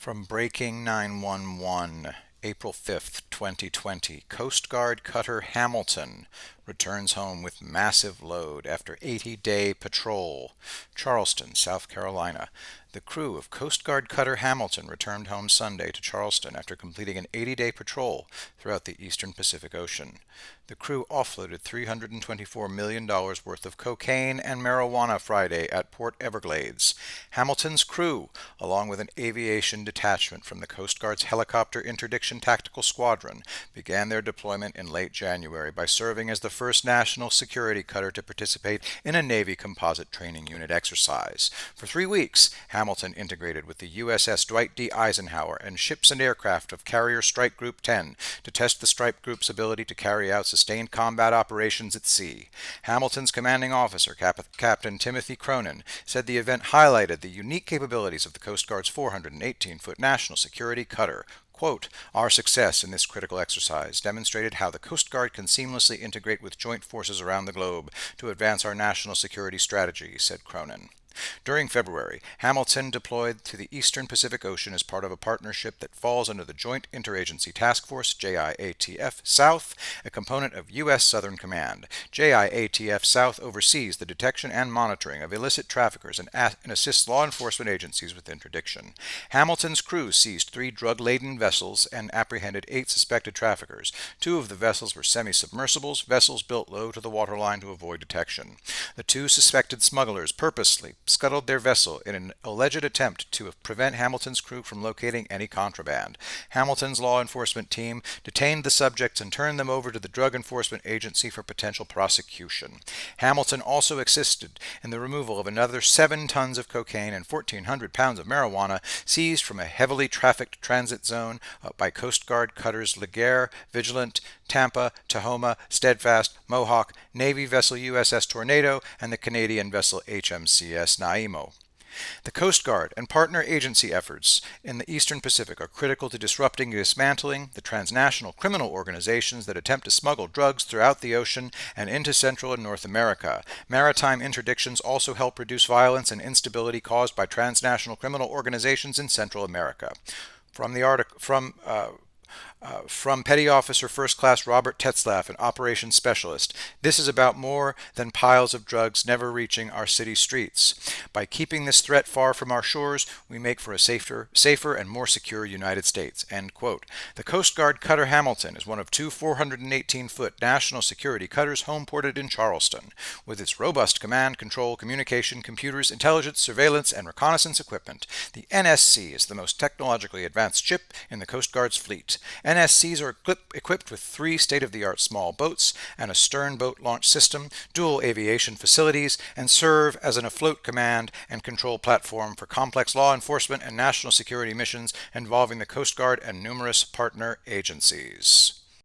From Breaking 911, April 5th, 2020, Coast Guard cutter Hamilton returns home with massive load after 80-day patrol. Charleston, South Carolina. The crew of Coast Guard cutter Hamilton returned home Sunday to Charleston after completing an 80-day patrol throughout the eastern Pacific Ocean. The crew offloaded $324 million worth of cocaine and marijuana Friday at Port Everglades. Hamilton's crew, along with an aviation detachment from the Coast Guard's Helicopter Interdiction Tactical Squadron, began their deployment in late January by serving as the first national security cutter to participate in a Navy composite training unit exercise. For 3 weeks, Hamilton integrated with the USS Dwight D. Eisenhower and ships and aircraft of Carrier Strike Group 10 to test the strike group's ability to carry out sustained combat operations at sea. Hamilton's commanding officer, Captain Timothy Cronin, said the event highlighted the unique capabilities of the Coast Guard's 418-foot national security cutter. Quote, "Our success in this critical exercise demonstrated how the Coast Guard can seamlessly integrate with joint forces around the globe to advance our national security strategy," said Cronin. During February, Hamilton deployed to the eastern Pacific Ocean as part of a partnership that falls under the Joint Interagency Task Force, JIATF South, a component of U.S. Southern Command. JIATF South oversees the detection and monitoring of illicit traffickers and assists law enforcement agencies with interdiction. Hamilton's crew seized 3 drug-laden vessels and apprehended 8 suspected traffickers. 2 of the vessels were semi-submersibles, vessels built low to the waterline to avoid detection. The 2 suspected smugglers purposely scuttled their vessel in an alleged attempt to prevent Hamilton's crew from locating any contraband. Hamilton's law enforcement team detained the subjects and turned them over to the Drug Enforcement Agency for potential prosecution. Hamilton also assisted in the removal of another 7 tons of cocaine and 1,400 pounds of marijuana seized from a heavily trafficked transit zone by Coast Guard cutters Laguerre, Vigilant, Tampa, Tahoma, Steadfast, Mohawk, Navy vessel USS Tornado, and the Canadian vessel HMCS Naimo. The Coast Guard and partner agency efforts in the Eastern Pacific are critical to disrupting and dismantling the transnational criminal organizations that attempt to smuggle drugs throughout the ocean and into Central and North America. Maritime interdictions also help reduce violence and instability caused by transnational criminal organizations in Central America. From the article, from Petty Officer First Class Robert Tetzlaff, an operations specialist, this is about more than piles of drugs never reaching our city streets. By keeping this threat far from our shores, we make for a safer and more secure United States. End quote. The Coast Guard cutter Hamilton is one of 2 418-foot national security cutters homeported in Charleston. With its robust command, control, communication, computers, intelligence, surveillance, and reconnaissance equipment, the NSC is the most technologically advanced ship in the Coast Guard's fleet. NSCs are equipped with 3 state-of-the-art small boats and a stern boat launch system, dual aviation facilities, and serve as an afloat command and control platform for complex law enforcement and national security missions involving the Coast Guard and numerous partner agencies.